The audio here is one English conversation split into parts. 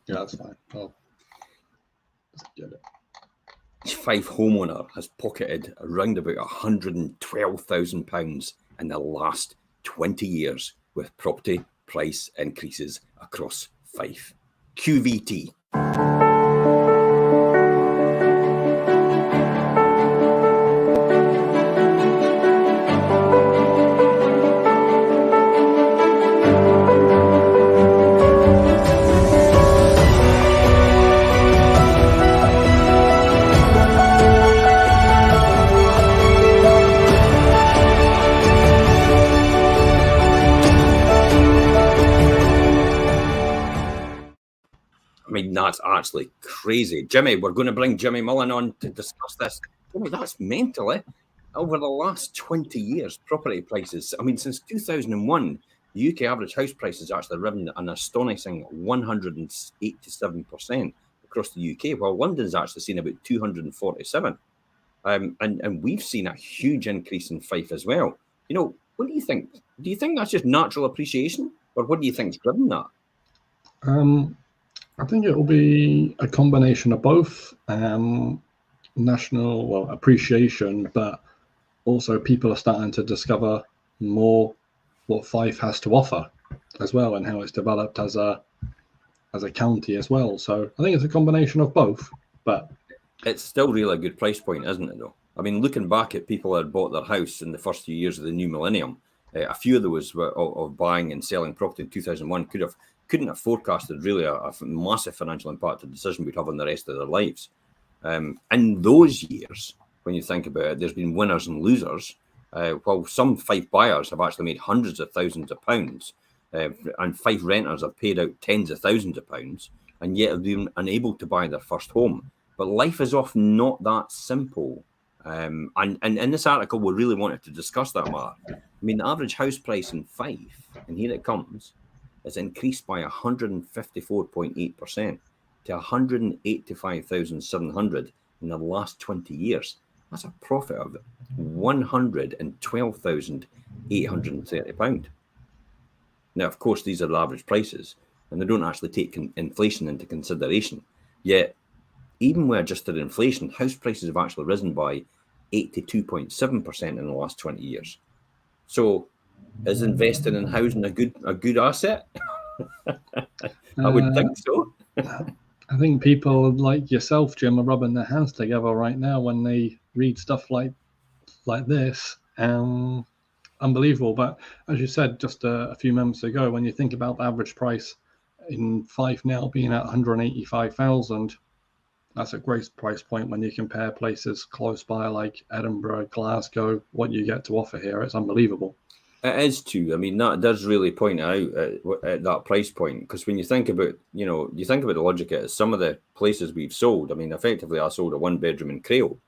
Yeah, that's fine. I'll just get it. Fife Homeowner has pocketed around about £112,000 in the last 20 years with property price increases across Fife. QVT. I mean, that's actually crazy. Jimmy, we're going to bring Jimmy Mullen on to discuss this. Jimmy, that's mental, eh? Over the last 20 years, property prices, I mean, since 2001, the UK average house price has actually risen an astonishing 187% across the UK, while London's actually seen about 247. And we've seen a huge increase in Fife as well. You know, what do you think? Do you think that's just natural appreciation? Or what do you think's driven that? I think it will be a combination of both national appreciation, but also people are starting to discover more what Fife has to offer as well, and how it's developed as a county as well. So I think it's a combination of both, but it's still really a good price point, isn't it, though? I mean, looking back at people that had bought their house in the first few years of the new millennium, a few of those of buying and selling property in 2001 couldn't have forecasted really a massive financial impact of the decision we'd have on the rest of their lives. In those years, when you think about it, there's been winners and losers. While some Fife buyers have actually made hundreds of thousands of pounds, and Fife renters have paid out tens of thousands of pounds, and yet have been unable to buy their first home. But life is often not that simple. And in this article, we really wanted to discuss that matter. I mean, the average house price in Fife, and here it comes, is increased by 154.8% to 185,700 in the last 20 years. That's a profit of £112,830. Now, of course, these are the average prices, and they don't actually take inflation into consideration. Yet, even with adjusted inflation, house prices have actually risen by 82.7% in the last 20 years. So, is investing in housing a good asset? I would think so. I think people like yourself, Jim, are rubbing their hands together right now when they read stuff like this. Unbelievable. But as you said just a few moments ago, when you think about the average price in Fife now being at 185,000, that's a great price point when you compare places close by like Edinburgh, Glasgow. What you get to offer here, it's unbelievable. It is too. I mean, that does really point out at that price point, because when you think about, the logic of it, some of the places we've sold, I mean, effectively I sold a 1-bedroom in Crail,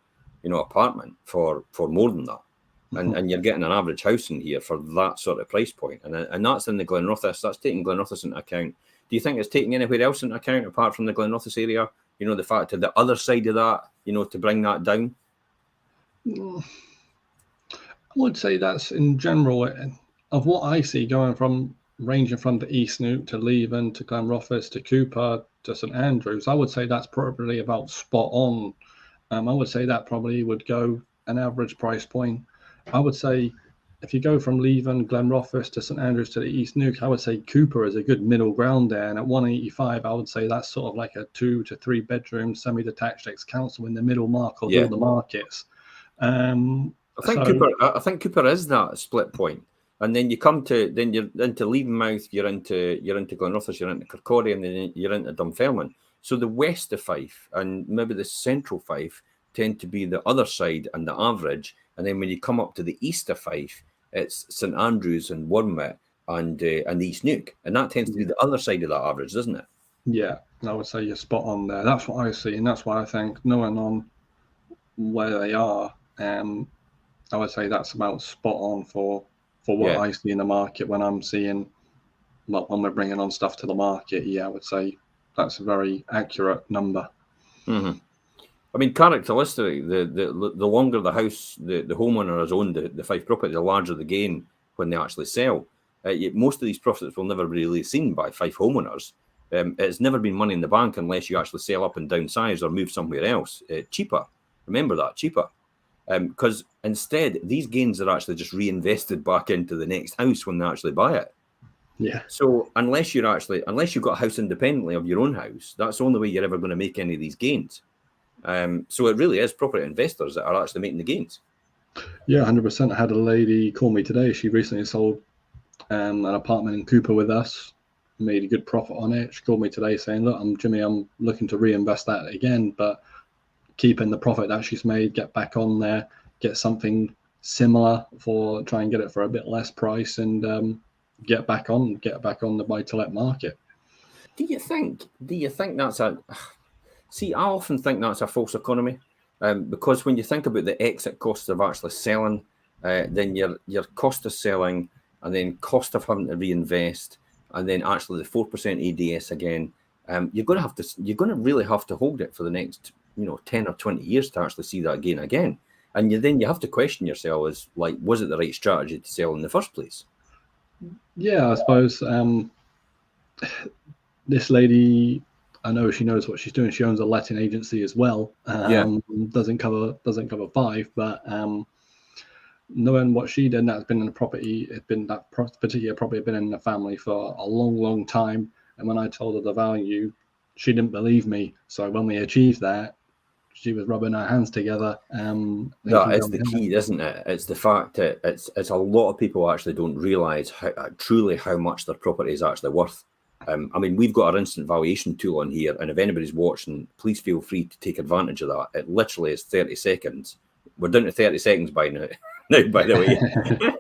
apartment for more than that. And you're getting an average house in here for that sort of price point. And that's in the Glenrothes. That's taking Glenrothes into account. Do you think it's taking anywhere else into account apart from the Glenrothes area? The fact of the other side of that, to bring that down? I would say that's in general of what I see ranging from the East Neuk to Leven to Glenrothes to Cooper to St Andrews. I would say that's probably about spot on. I would say that probably would go an average price point. I would say if you go from Leven, Glenrothes to St Andrews to the East Neuk, I would say Cooper is a good middle ground there. And at 185, I would say that's sort of like a 2 to 3 bedroom semi-detached ex-council in the middle mark of all the markets. I think Cooper is that split point. And then you're into Levenmouth, you're into Glenrothes, you're into Kirkcaldy, and then you're into Dunfermline. So the west of Fife and maybe the central Fife tend to be the other side and the average. And then when you come up to the east of Fife, it's St Andrews and Wormwood and East Neuk. And that tends to be the other side of that average, doesn't it? Yeah, I would say you're spot on there. That's what I see. And that's why I think knowing on where they are, I would say that's about spot on for what I see in the market when I'm seeing, when we're bringing on stuff to the market. Yeah, I would say that's a very accurate number. Mm-hmm. I mean, characteristically, the longer the house, the homeowner has owned the Fife property, the larger the gain when they actually sell. Most of these profits will never be really seen by Fife homeowners. It's never been money in the bank unless you actually sell up and downsize or move somewhere else. Cheaper. Remember that, cheaper. Because instead, these gains are actually just reinvested back into the next house when they actually buy it. Yeah. So unless you've got a house independently of your own house, that's the only way you're ever going to make any of these gains. So it really is property investors that are actually making the gains. Yeah, 100%. I had a lady call me today. She recently sold an apartment in Cooper with us, made a good profit on it. She called me today saying, look, I'm looking to reinvest that again, but keeping the profit that she's made, get back on there, get something similar try and get it for a bit less price, and get back on the buy-to-let market. Do you think that's see, I often think that's a false economy, because when you think about the exit costs of actually selling, then your cost of selling, and then cost of having to reinvest, and then actually the 4% ADS again, you're going to really have to hold it for the next 10 or 20 years to actually see that gain again. And you have to question yourself as like, was it the right strategy to sell in the first place? Yeah, I suppose this lady, I know she knows what she's doing. She owns a letting agency as well. Doesn't cover Fife, but knowing what she did, that's been in the property. It's been that particular property been in the family for a long, long time. And when I told her the value, she didn't believe me. So when we achieved that, she was rubbing her hands together. That is the key, isn't it? It's the fact that it's a lot of people actually don't realise truly how much their property is actually worth. I mean, we've got our instant valuation tool on here, and if anybody's watching, please feel free to take advantage of that. It literally is 30 seconds. We're down to 30 seconds by now, by the way,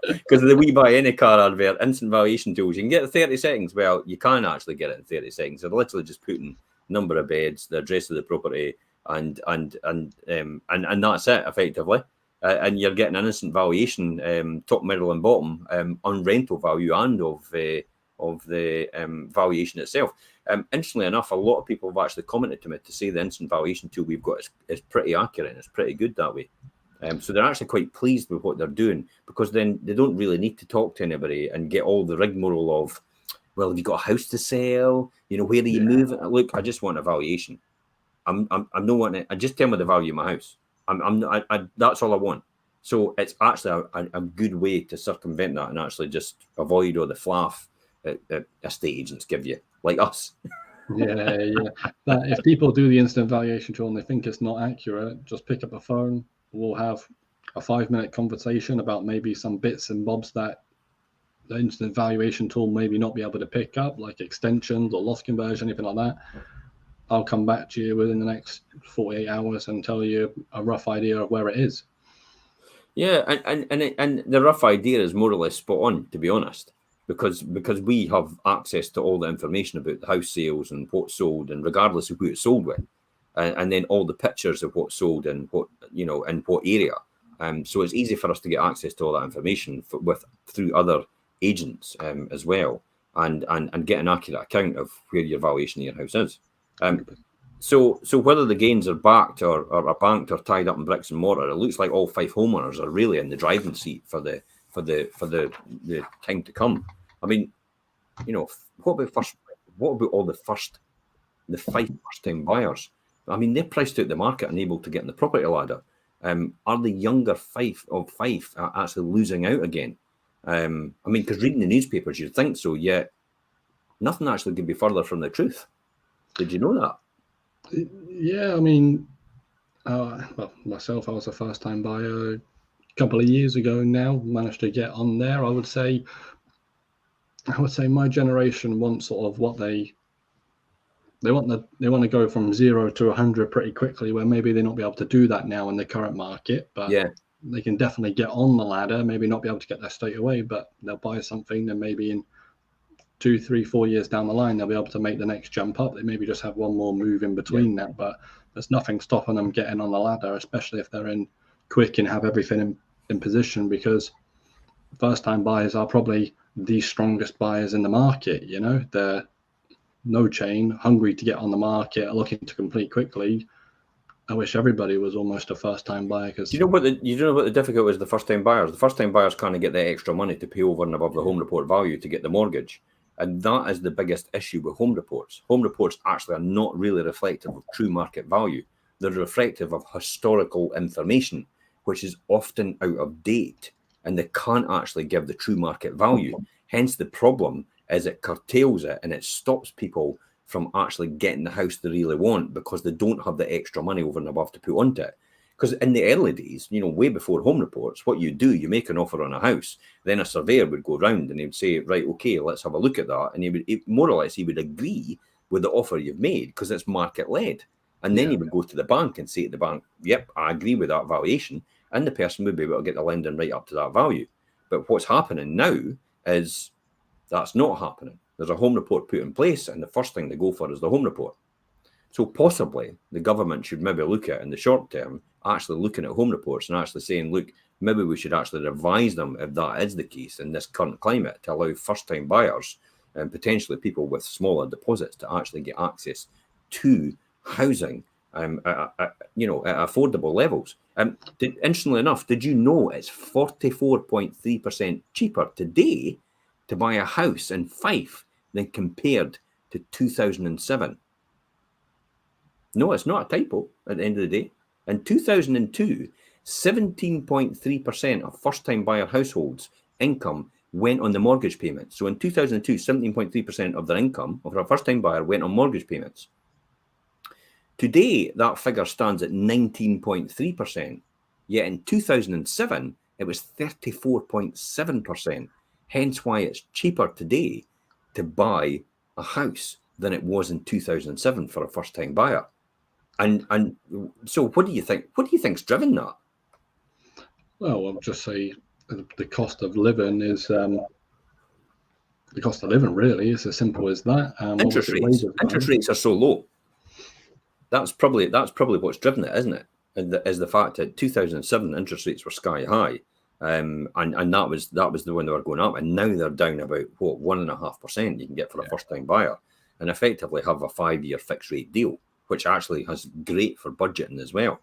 because of the We Buy Any Car advert, instant valuation tools. You can get 30 seconds. Well, you can actually get it in 30 seconds. They're literally just putting number of beds, the address of the property, and that's it effectively. And you're getting an instant valuation, top, middle, and bottom, on rental value and of the valuation itself. Interestingly enough, a lot of people have actually commented to me to say the instant valuation tool we've got is pretty accurate and it's pretty good that way. So they're actually quite pleased with what they're doing, because then they don't really need to talk to anybody and get all the rigmarole of, well, have you got a house to sell? Where are you moving? Look, I just want a valuation. I'm not wanting it. I just tell me the value of my house. That's all I want. So it's actually a good way to circumvent that and actually just avoid all the fluff estate agents give you, like us. Yeah. But if people do the instant valuation tool and they think it's not accurate, just pick up a phone. We'll have a 5-minute conversation about maybe some bits and bobs that the instant valuation tool maybe not be able to pick up, like extensions or loss conversion, anything like that. I'll come back to you within the next 48 hours and tell you a rough idea of where it is. Yeah, and the rough idea is more or less spot on, to be honest, because we have access to all the information about the house sales and what's sold, and regardless of who it's sold with, and then all the pictures of what's sold and what in what area. So it's easy for us to get access to all that information through other agents as well, and get an accurate account of where your valuation of your house is. So whether the gains are backed or are banked or tied up in bricks and mortar, it looks like all Fife homeowners are really in the driving seat for the time to come. I mean, what about all the Fife first-time buyers? I mean, they're priced out the market and able to get in the property ladder. Are the younger Fife actually losing out again? I mean, because reading the newspapers, you'd think so, yet nothing actually could be further from the truth. Did you know that? Yeah, I mean, myself, I was a first-time buyer a couple of years ago now, managed to get on there. I would say my generation wants sort of what they want to go from 0 to 100 pretty quickly, where maybe they not be able to do that now in the current market, but they can definitely get on the ladder, maybe not be able to get there straight away, but they'll buy something, then maybe in 2, 3, 4 years down the line, they'll be able to make the next jump up. They maybe just have one more move in between that, but there's nothing stopping them getting on the ladder, especially if they're in quick and have everything in position, because first-time buyers are probably the strongest buyers in the market. They're no chain, hungry to get on the market, looking to complete quickly. I wish everybody was almost a first-time buyer. Because you know what the difficulty is? The first-time buyers. The first-time buyers can't get the extra money to pay over and above the home report value to get the mortgage. And that is the biggest issue with home reports. Home reports actually are not really reflective of true market value. They're reflective of historical information, which is often out of date, and they can't actually give the true market value. Hence, the problem is it curtails it and it stops people from actually getting the house they really want because they don't have the extra money over and above to put onto it. Because in the early days, way before home reports, what you do, you make an offer on a house, then a surveyor would go round and he would say, right, okay, let's have a look at that. And more or less, he would agree with the offer you've made because it's market led. And then he would go to the bank and say to the bank, yep, I agree with that valuation. And the person would be able to get the lending right up to that value. But what's happening now is that's not happening. There's a home report put in place, and the first thing they go for is the home report. So possibly the government should maybe look at, in the short term, actually looking at home reports and actually saying, look, maybe we should actually revise them if that is the case in this current climate to allow first-time buyers and potentially people with smaller deposits to actually get access to housing at affordable levels. Interestingly enough, did you know it's 44.3% cheaper today to buy a house in Fife than compared to 2007? No, it's not a typo at the end of the day. In 2002, 17.3% of first-time buyer households' income went on the mortgage payments. So in 2002, 17.3% of their income of a first-time buyer went on mortgage payments. Today, that figure stands at 19.3%. Yet in 2007, it was 34.7%. Hence why it's cheaper today to buy a house than it was in 2007 for a first-time buyer. And so what do you think? What do you think's driven that? Well, I'll just say the cost of living is the cost of living. Really, it's as simple as that. Interest rates are so low. That's probably what's driven it, isn't it? Is the fact that 2007 interest rates were sky high, and that was the one they were going up, and now they're down about 1.5% you can get for a first-time buyer, and effectively have a 5-year fixed rate deal, which actually is great for budgeting as well.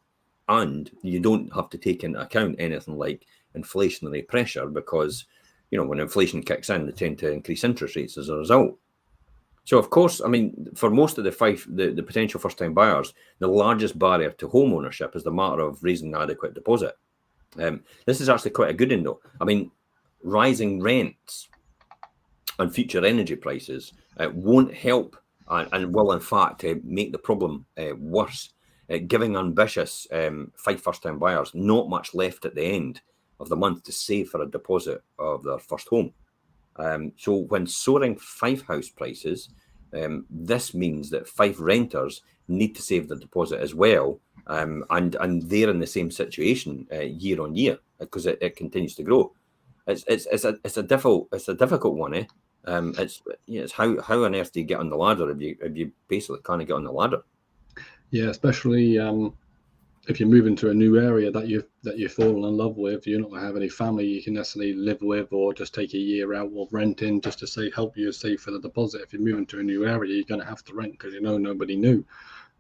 And you don't have to take into account anything like inflationary pressure because, when inflation kicks in, they tend to increase interest rates as a result. So, of course, I mean, for most of the potential first-time buyers, the largest barrier to home ownership is the matter of raising an adequate deposit. This is actually quite a good one, though. I mean, rising rents and future energy prices won't help and will, in fact, make the problem worse, giving ambitious Fife first-time buyers not much left at the end of the month to save for a deposit of their first home. So when soaring Fife house prices, this means that Fife renters need to save the deposit as well, and they're in the same situation year on year because it continues to grow. It's a difficult one, eh? It's how on earth do you get on the ladder if you basically can't get on the ladder? Yeah, especially if you're moving to a new area that you've fallen in love with, you're not going to have any family you can necessarily live with, or just take a year out of renting just to help you save for the deposit. If you're moving to a new area, you're going to have to rent because nobody new.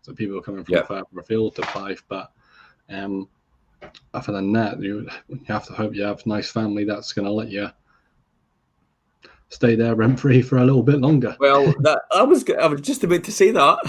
So people are coming from further afield to Fife. But other than that, you have to hope you have a nice family that's going to let you stay there rent free for a little bit longer. Well, I was just about to say that.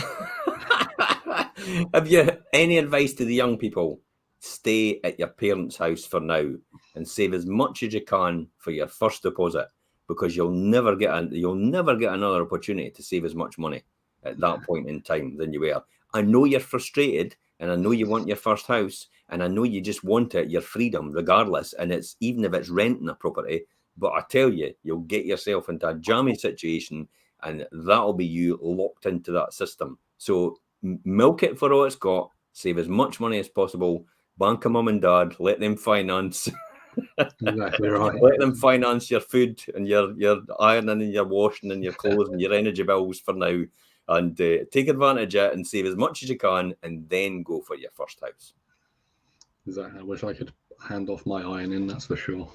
Have you any advice to the young people? Stay at your parents' house for now and save as much as you can for your first deposit, because you'll never get another opportunity to save as much money at that point in time than you were. I know you're frustrated, and I know you want your first house, and I know you just want your freedom regardless, and it's even if it's renting a property. But I tell you, you'll get yourself into a jammy situation, and that'll be you locked into that system. So milk it for all it's got, save as much money as possible, bank a mum and dad, let them finance. Exactly right. Let them finance your food and your ironing and your washing and your clothes and your energy bills for now, and take advantage of it and save as much as you can, and then go for your first house. Exactly. I wish I could hand off my ironing, that's for sure.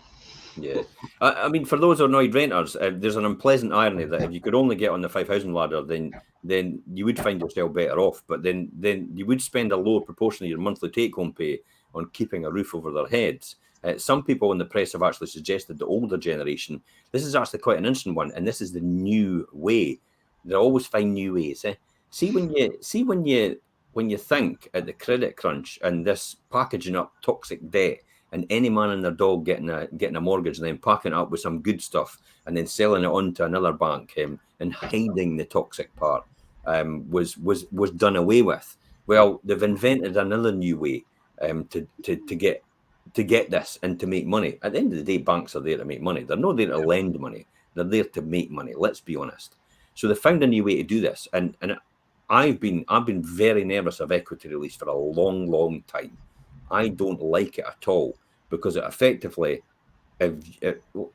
Yeah, I mean, for those annoyed renters, there's an unpleasant irony that if you could only get on the 5,000 ladder, then you would find yourself better off. But then you would spend a lower proportion of your monthly take-home pay on keeping a roof over their heads, Some people in the press have actually suggested the older generation. This is actually quite an interesting one, and this is the new way. They always find new ways. See when you think at the credit crunch and this packaging up toxic debt, and any man and their dog getting a mortgage and then packing it up with some good stuff and then selling it on to another bank and hiding the toxic part was done away with. Well, they've invented another new way to get this and to make money. At the end of the day, banks are there to make money. They're not there to lend money. They're there to make money. Let's be honest. So they found a new way to do this, and I've been very nervous of equity release for a long time. I don't like it at all because it effectively,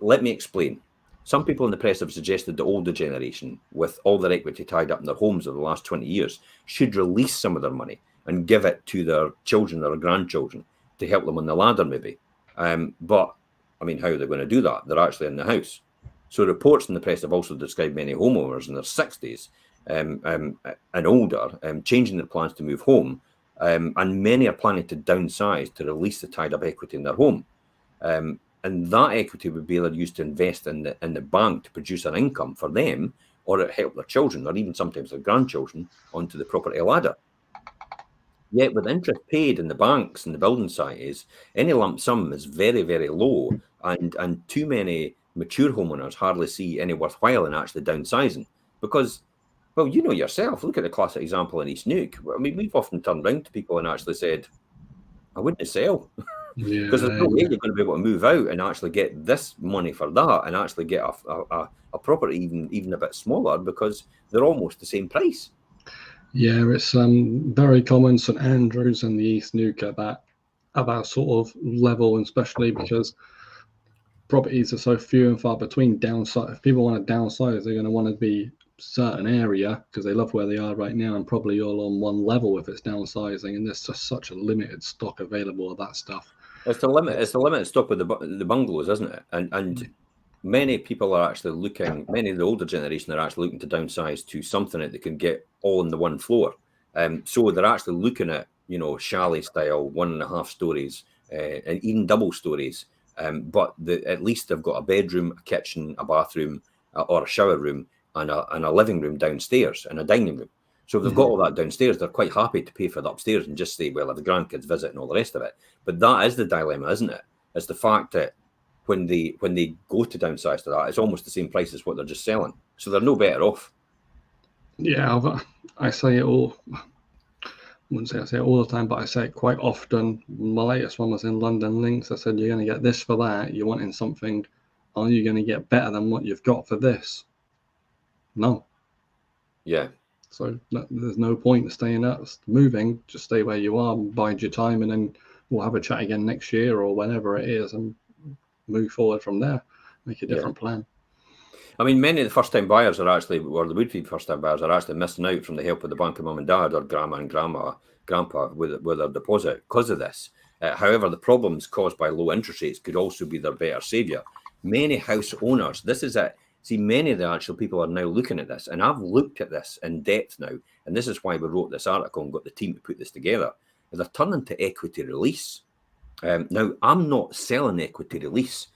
let me explain. Some people in the press have suggested the older generation, with all their equity tied up in their homes over the last 20 years, should release some of their money and give it to their children or grandchildren to help them on the ladder, maybe. But, I mean, how are they going to do that? They're actually in the house. So reports in the press have also described many homeowners in their 60s and older changing their plans to move home. And many are planning to downsize to release the tied-up equity in their home. And that equity would be either used to invest in the bank to produce an income for them, or it help their children, or even sometimes their grandchildren, onto the property ladder. Yet with interest paid in the banks and the building societies, any lump sum is very, very low, and too many mature homeowners hardly see any worthwhile in actually downsizing. Because, well, you know yourself, look at the classic example in East Neuk. I mean, we've often turned around to people and actually said, I wouldn't sell. Because there's no way you're going to be able to move out and actually get this money for that and actually get a property even a bit smaller, because they're almost the same price. Yeah, it's very common, St Andrews and the East Neuk at that sort of level, and especially because properties are so few and far between. If people want to downsize, they're going to want to be certain area because they love where they are right now, and probably all on one level if it's downsizing, and there's just such a limited stock available of that stuff. It's the limited stock with the bungalows, isn't it? And many people are actually looking, many of the older generation are actually looking to downsize to something that they can get all on the one floor. So they're actually looking at, chalet style, 1.5 stories, and even double stories. But at least they've got a bedroom, a kitchen, a bathroom, or a shower room, and a living room downstairs, and a dining room. So if they've got all that downstairs, they're quite happy to pay for the upstairs and just say, well, if the grandkids visit and all the rest of it. But that is the dilemma, isn't it? It's the fact that when they go to downsize to that, it's almost the same price as what they're just selling. So they're no better off. Yeah, I say it all. I wouldn't say I say it all the time, but I say it quite often. My latest one was in London Links. I said, you're going to get this for that. You're wanting something. Are you going to get better than what you've got for this? No. Yeah. So there's no point in staying up, moving. Just stay where you are, bide your time, and then we'll have a chat again next year or whenever it is, and move forward from there. Make a different plan. I mean, many of the first-time buyers are actually, or the would-be first-time buyers are actually missing out from the help of the bank of mum and dad or grandma and grandpa with their deposit because of this. However, the problems caused by low interest rates could also be their better saviour. Many house owners, this is it. See, many of the actual people are now looking at this, and I've looked at this in depth now, and this is why we wrote this article and got the team to put this together. They're turning to equity release. Now, I'm not selling equity release.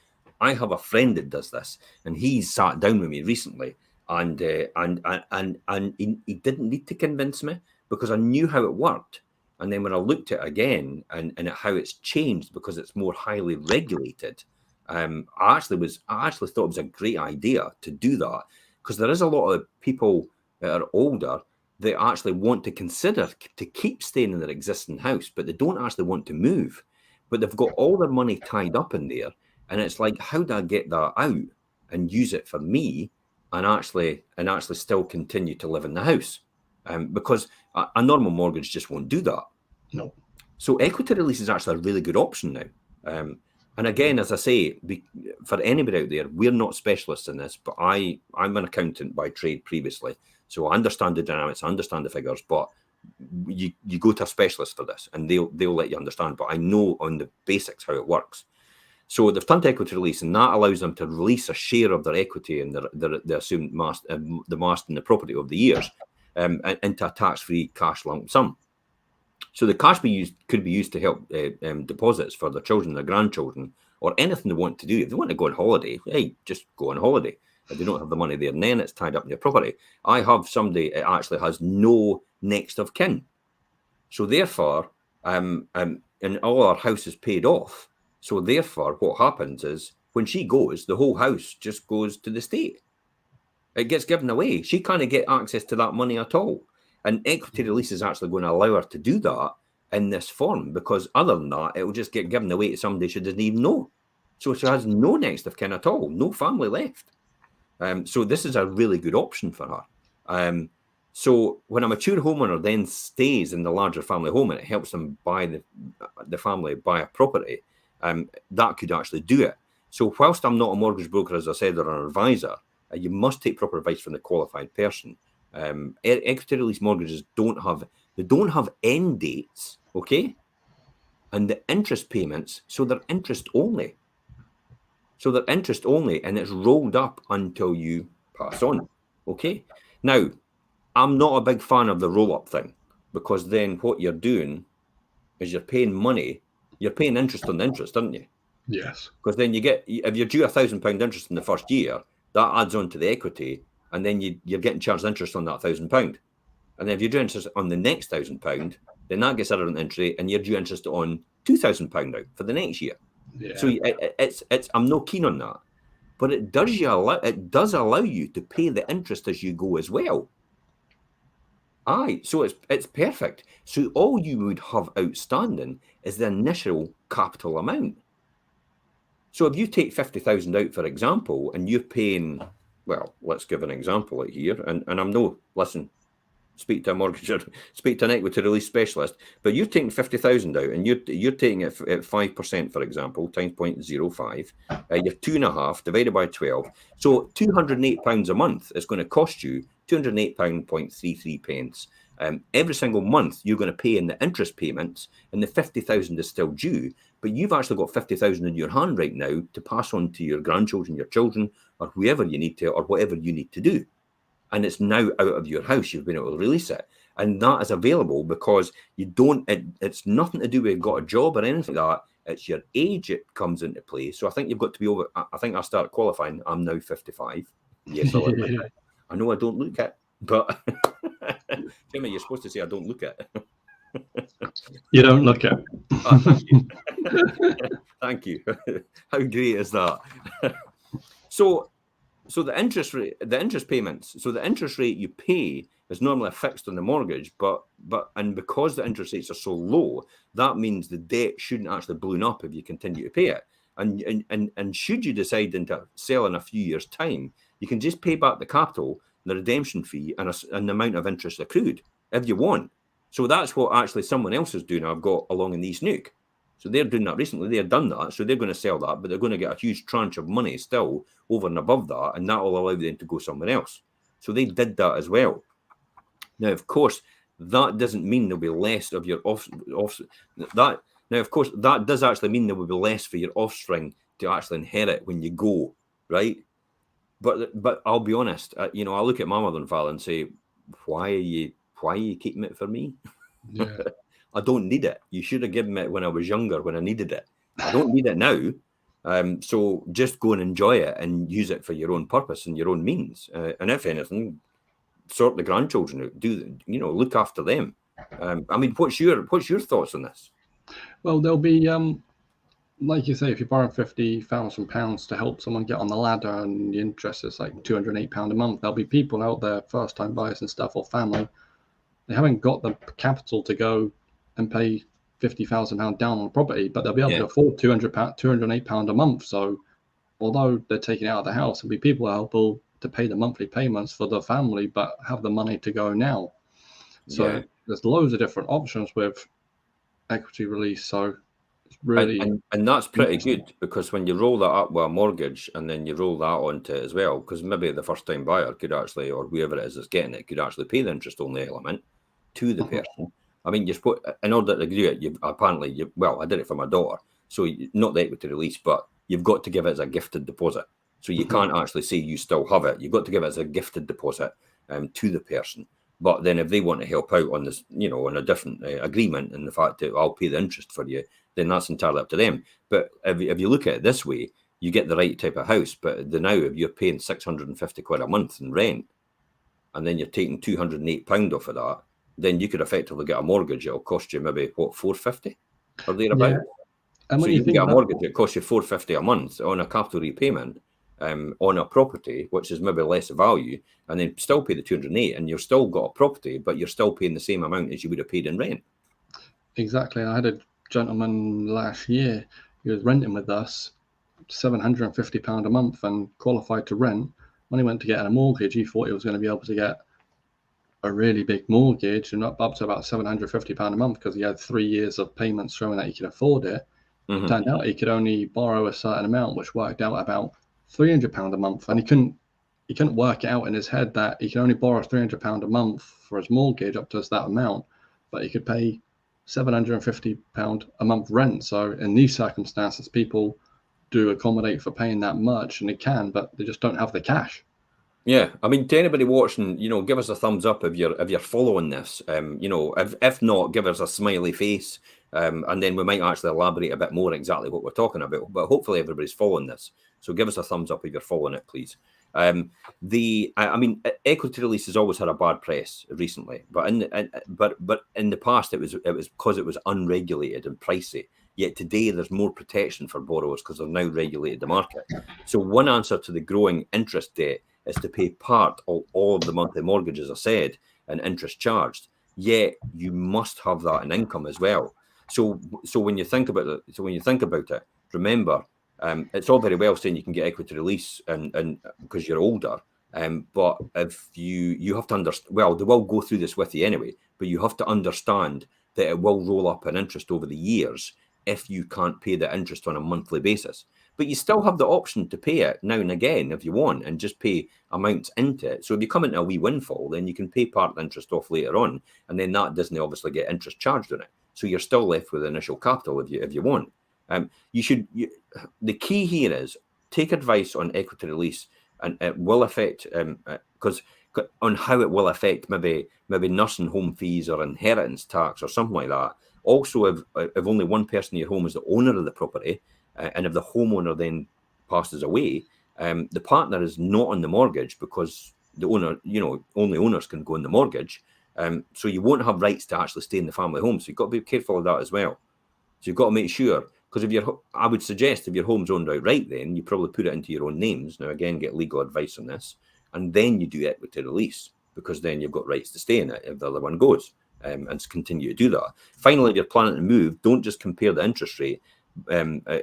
I have a friend that does this, and he's sat down with me recently, and he didn't need to convince me because I knew how it worked. And then when I looked at it again and at how it's changed because it's more highly regulated, I actually thought it was a great idea to do that, because there is a lot of people that are older that actually want to consider to keep staying in their existing house, but they don't actually want to move, but they've got all their money tied up in there. And it's like, how do I get that out and use it for me and actually still continue to live in the house? Because a normal mortgage just won't do that. No. So equity release is actually a really good option now. And again, as I say, for anybody out there, we're not specialists in this, but I'm an accountant by trade previously. So I understand the dynamics, I understand the figures, but you go to a specialist for this and they'll let you understand. But I know on the basics how it works. So they've turned to equity release, and that allows them to release a share of their equity and their assumed mast and the property over the years into a tax-free cash lump sum. So the cash could be used to help deposits for their children, their grandchildren, or anything they want to do. If they want to go on holiday, hey, just go on holiday. If they don't have the money there and then, it's tied up in your property. I have somebody that actually has no next of kin. So therefore, and all our house is paid off. So therefore, what happens is when she goes, the whole house just goes to the state. It gets given away. She can't get access to that money at all. And equity release is actually going to allow her to do that in this form, because other than that, it will just get given away to somebody she doesn't even know. So she has no next of kin at all, no family left. So this is a really good option for her. So when a mature homeowner then stays in the larger family home and it helps them buy the family buy a property, that could actually do it. So whilst I'm not a mortgage broker, as I said, or an advisor, you must take proper advice from the qualified person. Equity release mortgages don't have end dates, okay? And the interest payments, so they're interest only. And it's rolled up until you pass on, okay? Now, I'm not a big fan of the roll-up thing, because then what you're doing is you're paying interest on the interest, aren't you? Yes. Because then if you're due £1,000 interest in the first year, that adds on to the equity, and then you're getting charged interest on that £1,000. And then if you're due interest on the next £1,000, then that gets added on interest rate, and you're due interest on £2,000 out for the next year. Yeah. So it's I'm not keen on that, but it does allow you to pay the interest as you go as well. Aye, so it's perfect. So all you would have outstanding is the initial capital amount. So if you take 50,000 out, for example, and you're paying, well, let's give an example here, and I'm no, listen, speak to a mortgage, speak to an equity release specialist, but you're taking 50,000 out and you're taking it at 5%, for example, times 0.05, you're 2.5 divided by 12. So £208 a month is going to cost you £208.33. Every single month you're going to pay in the interest payments, and the 50,000 is still due, but you've actually got 50,000 in your hand right now to pass on to your grandchildren, your children, or whoever you need to, or whatever you need to do. And it's now out of your house. You've been able to release it. And that is available because it's nothing to do with got a job or anything like that. It's your age it comes into play. So I think you've got to be over, I think I start qualifying. I'm now 55. Yes, I know I don't look it, but Jimmy, you're supposed to say I don't look it. You don't look it. Oh, thank you. Thank you. How great is that? So the interest rate, the interest payments, so the interest rate you pay is normally fixed on the mortgage, but because the interest rates are so low, that means the debt shouldn't actually balloon up if you continue to pay it. And should you decide to sell in a few years' time, you can just pay back the capital, the redemption fee, and the amount of interest accrued if you want. So that's what actually someone else is doing. I've got along in East Neuk. So they're doing that recently. They've done that. So they're going to sell that, but they're going to get a huge tranche of money still over and above that, and that will allow them to go somewhere else. So they did that as well. Now, of course, that doesn't mean there'll be less of your now, of course, that does actually mean there will be less for your offspring to actually inherit when you go, right? But I'll be honest, I look at my mother and father and say, why are you keeping it for me? Yeah. I don't need it. You should have given me it when I was younger, when I needed it. I don't need it now. So just go and enjoy it and use it for your own purpose and your own means. And if anything, sort the grandchildren out. Look after them. I mean, what's your thoughts on this? Well, there'll be like you say, if you're borrowing £50,000 to help someone get on the ladder and the interest is like £208 a month, there'll be people out there, first-time buyers and stuff, or family, they haven't got the capital to go and pay £50,000 down on a property, but they'll be able to afford £208 a month. So although they're taking it out of the house, there'll be people able to pay the monthly payments for the family, but have the money to go now. So there's loads of different options with equity release. So it's really and that's pretty good, because when you roll that up with a mortgage and then you roll that onto it as well, because maybe the first time buyer could actually, or whoever it is that's getting it, could actually pay the interest only element to the person. I mean, in order to do it, I did it for my daughter. So not the equity release, but you've got to give it as a gifted deposit. So you can't actually say you still have it. You've got to give it as a gifted deposit to the person. But then if they want to help out on this, on a different agreement, and the fact that I'll pay the interest for you, then that's entirely up to them. But if you look at it this way, you get the right type of house. But now, if you're paying 650 quid a month in rent, and then you're taking £208 off of that, then you could effectively get a mortgage. It'll cost you maybe, what, 450 or thereabouts? Yeah. And So when you you can think get a mortgage, it costs you 450 a month on a capital repayment on a property, which is maybe less value, and then still pay the 208, and you've still got a property, but you're still paying the same amount as you would have paid in rent. Exactly. I had a gentleman last year, he was renting with us, £750 a month and qualified to rent. When he went to get a mortgage, he thought he was going to be able to get a really big mortgage and up to about £750 a month because he had 3 years of payments showing that he could afford it. Mm-hmm. Turned out he could only borrow a certain amount, which worked out about £300 a month, and he couldn't work it out in his head that he could only borrow £300 a month for his mortgage up to that amount, but he could pay £750 a month rent. So in these circumstances, people do accommodate for paying that much, and they can, but they just don't have the cash. Yeah, I mean, to anybody watching, give us a thumbs up if you're following this. If not, give us a smiley face, and then we might actually elaborate a bit more exactly what we're talking about. But hopefully everybody's following this. So give us a thumbs up if you're following it, please. Equity release has always had a bad press recently, but in the past it was because it was unregulated and pricey. Yet today there's more protection for borrowers because they've now regulated the market. So one answer to the growing interest debt is to pay part of all of the monthly mortgages, as I said, and interest charged. Yet you must have that in income as well. So when you think about it, remember, it's all very well saying you can get equity release and because you're older, but if you have to understand, well, they will go through this with you anyway, but you have to understand that it will roll up in interest over the years if you can't pay the interest on a monthly basis. But you still have the option to pay it now and again if you want and just pay amounts into it. So if you come into a wee windfall, then you can pay part of the interest off later on, and then that doesn't obviously get interest charged on it. So you're still left with initial capital if you want. The key here is take advice on equity release, and it will affect because on how it will affect maybe nursing home fees or inheritance tax or something like that. Also, if only one person in your home is the owner of the property, and if the homeowner then passes away, the partner is not on the mortgage because the owner, only owners can go on the mortgage. So you won't have rights to actually stay in the family home. So you've got to be careful of that as well. So you've got to make sure, because I would suggest if your home's owned outright, then you probably put it into your own names. Now, again, get legal advice on this, and then you do equity release, because then you've got rights to stay in it if the other one goes, and continue to do that. Finally, if you're planning to move, don't just compare the interest rate. If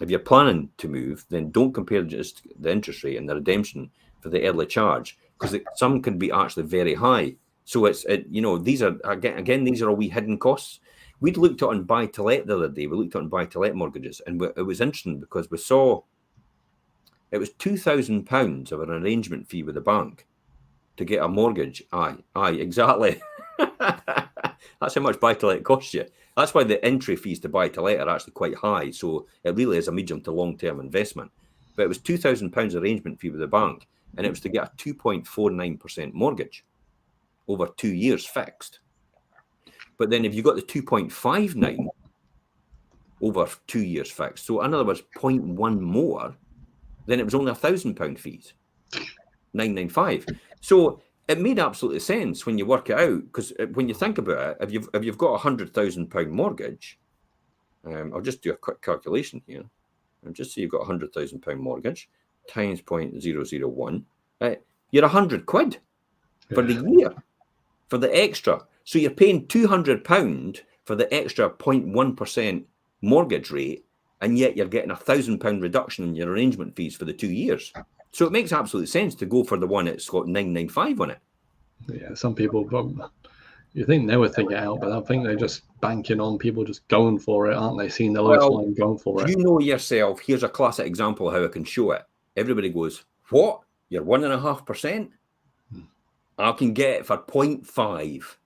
you're planning to move, then don't compare just the interest rate and the redemption for the early charge, because some can be actually very high. So these are again these are all wee hidden costs. We'd looked at on buy to let the other day. We looked at on buy to let mortgages, and it was interesting because we saw it was £2,000 of an arrangement fee with the bank to get a mortgage. Aye, exactly. That's how much buy to let costs you. That's why the entry fees to buy to let are actually quite high. So it really is a medium to long term investment. But it was £2,000 arrangement fee with the bank, and it was to get a 2.49% mortgage over 2 years fixed. But then if you got the 2.59 over 2 years fixed, so in other words, 0.1 more, then it was only £1,000 fees, 995. So it made absolutely sense when you work it out, because when you think about it, if you've got £100,000 mortgage, I'll just do a quick calculation here, and just say you've got £100,000 mortgage times 0.001, you're £100 for the year for the extra. So you're paying £200 for the extra 0.1% mortgage rate, and yet you're getting £1,000 reduction in your arrangement fees for the 2 years. So it makes absolute sense to go for the one that's got 995 on it. Yeah, some people, you think they would think it out, but I think they're just banking on people just going for it, aren't they? Seeing the lowest one and going for it. You know yourself. Here's a classic example of how I can show it. Everybody goes, "What? You're 1.5%? I can get it for 0.5."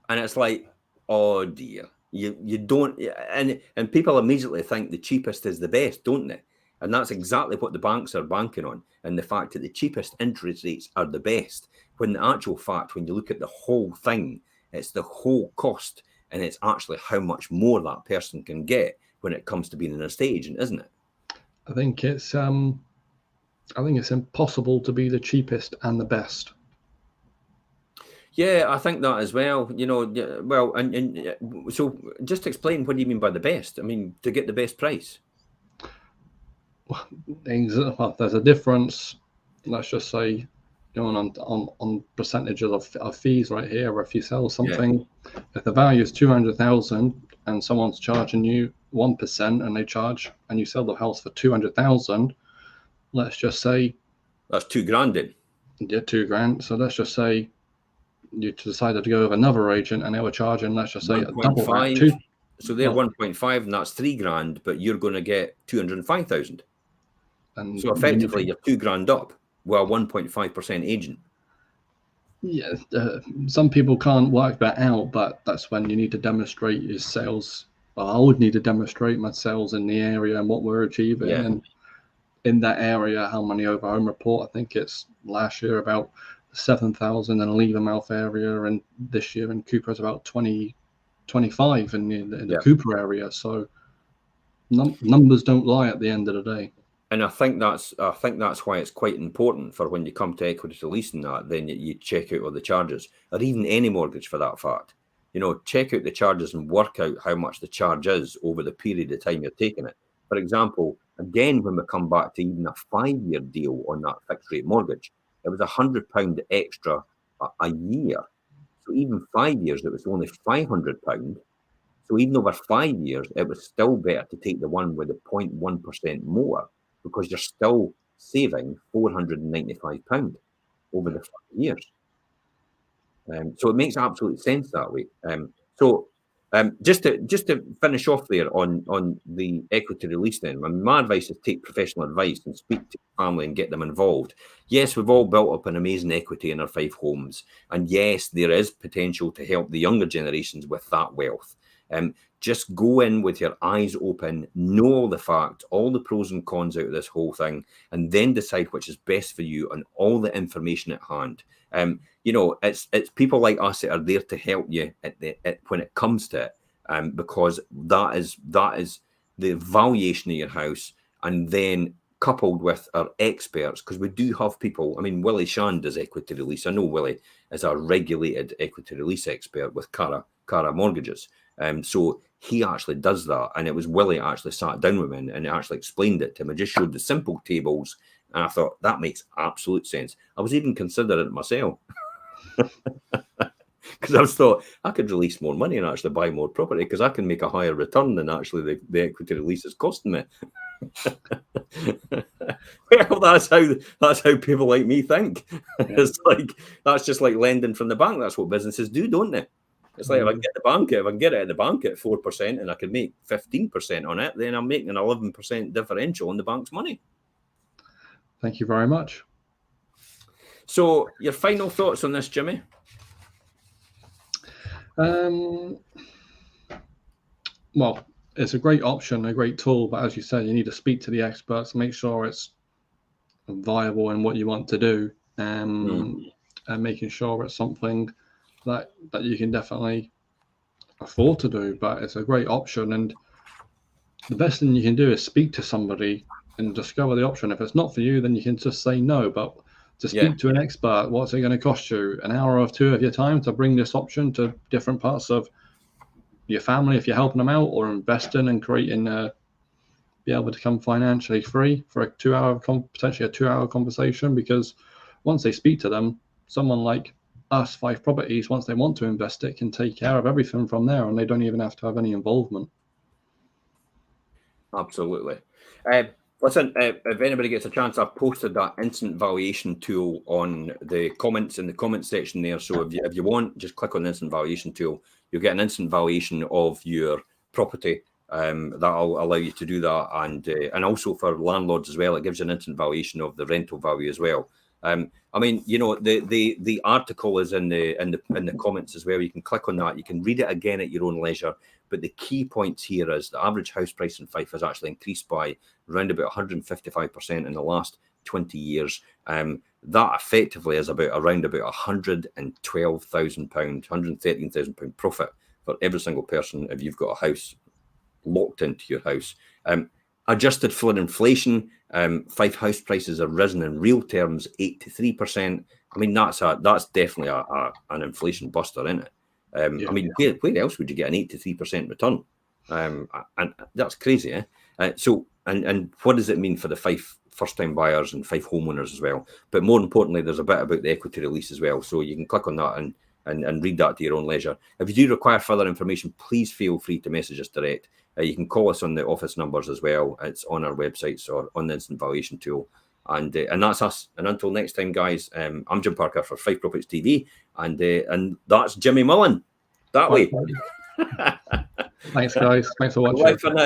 And it's like, oh dear, you don't, and people immediately think the cheapest is the best, don't they? And that's exactly what the banks are banking on, and the fact that the cheapest interest rates are the best. when the actual fact, when you look at the whole thing, it's the whole cost, and it's actually how much more that person can get when it comes to being an estate agent, isn't it? I think it's impossible to be the cheapest and the best. Yeah, I think that as well. Well, and so just explain, what do you mean by the best? I mean, to get the best price. Well, there's a difference. Let's just say, on percentages of fees right here. Where if you sell something, if the value is 200,000 and someone's charging you 1%, and you sell the house for 200,000, let's just say that's $2,000 then. Yeah, $2,000. So let's just say you decided to go with another agent and they were charging, let's just say, double that. So they're 1.5 and that's $3,000, but you're going to get 205,000. And so effectively you're $2,000 up while 1.5% agent. Yeah, some people can't work that out, but that's when you need to demonstrate your sales. Well, I would need to demonstrate my sales in the area and what we're achieving. Yeah. And in that area, how many over home report? I think it's last year about 7,000 in Levermouth area, and this year in Cooper's about 25 in the Cooper area. So numbers don't lie at the end of the day. And I think that's why it's quite important for when you come to equity to lease and that, then you check out all the charges, or even any mortgage for that fact. Check out the charges and work out how much the charge is over the period of time you're taking it. For example, again, when we come back to even a 5-year deal on that fixed rate mortgage, it was £100 extra a year. So even 5 years, it was only £500. So even over 5 years, it was still better to take the one with the 0.1% more, because you're still saving £495 over the 5 years. So it makes absolute sense that way. Just to finish off there on the equity release then, my advice is take professional advice and speak to family and get them involved. Yes, we've all built up an amazing equity in our Fife homes. And yes, there is potential to help the younger generations with that wealth. Just go in with your eyes open, know all the facts, all the pros and cons out of this whole thing, and then decide which is best for you and all the information at hand. It's people like us that are there to help you when it comes to it, because that is the valuation of your house, and then coupled with our experts, because we do have people. I mean, Willie Shan does equity release. I know Willie is a regulated equity release expert with Cara Mortgages. So he actually does that, and it was Willie actually sat down with him and actually explained it to him. I just showed the simple tables, and I thought that makes absolute sense. I was even considering it myself, because I thought I could release more money and actually buy more property, because I can make a higher return than actually the equity release is costing me. Well, that's how people like me think. It's like, that's just like lending from the bank. That's what businesses do, don't they? It's like, if I can get it at the bank at 4% and I can make 15% on it, then I'm making an 11% differential on the bank's money. Thank you very much. So, your final thoughts on this, Jimmy? Well, it's a great option, a great tool, but as you said, you need to speak to the experts, make sure it's viable in what you want to do, and making sure it's something that you can definitely afford to do. But it's a great option, and the best thing you can do is speak to somebody and discover the option. If it's not for you, then you can just say no. But to speak to an expert, what's it going to cost you? An hour or two of your time to bring this option to different parts of your family, if you're helping them out, or investing and creating be able to become financially free for potentially a 2-hour conversation. Because once they speak to them, someone like us, Fife Properties, once they want to invest it, can take care of everything from there, and they don't even have to have any involvement. Absolutely. Listen, if anybody gets a chance, I've posted that instant valuation tool on the comments in the comment section there. So if you want, just click on the instant valuation tool. You'll get an instant valuation of your property. That'll allow you to do that, and also for landlords as well, it gives you an instant valuation of the rental value as well. I mean, the article is in the comments as well. You can click on that. You can read it again at your own leisure. But the key points here is the average house price in Fife has actually increased by around about 155% in the last 20 years. that effectively is around about £112,000, £113,000 profit for every single person if you've got a house locked into your house. Adjusted for inflation, Fife house prices have risen in real terms 83%. I mean, that's definitely an inflation buster, isn't it? I mean, where else would you get an 83% return? And that's crazy, eh? So what does it mean for the Fife first-time buyers and Fife homeowners as well? But more importantly, there's a bit about the equity release as well. So you can click on that and read that to your own leisure. If you do require further information, please feel free to message us direct. You can call us on the office numbers as well. It's on our websites or on the instant valuation tool. And that's us. And until next time, guys, I'm Jim Parker for Fife Properties TV, and that's Jimmy Mullen. That way. Thanks, guys. Thanks for watching. Bye for now.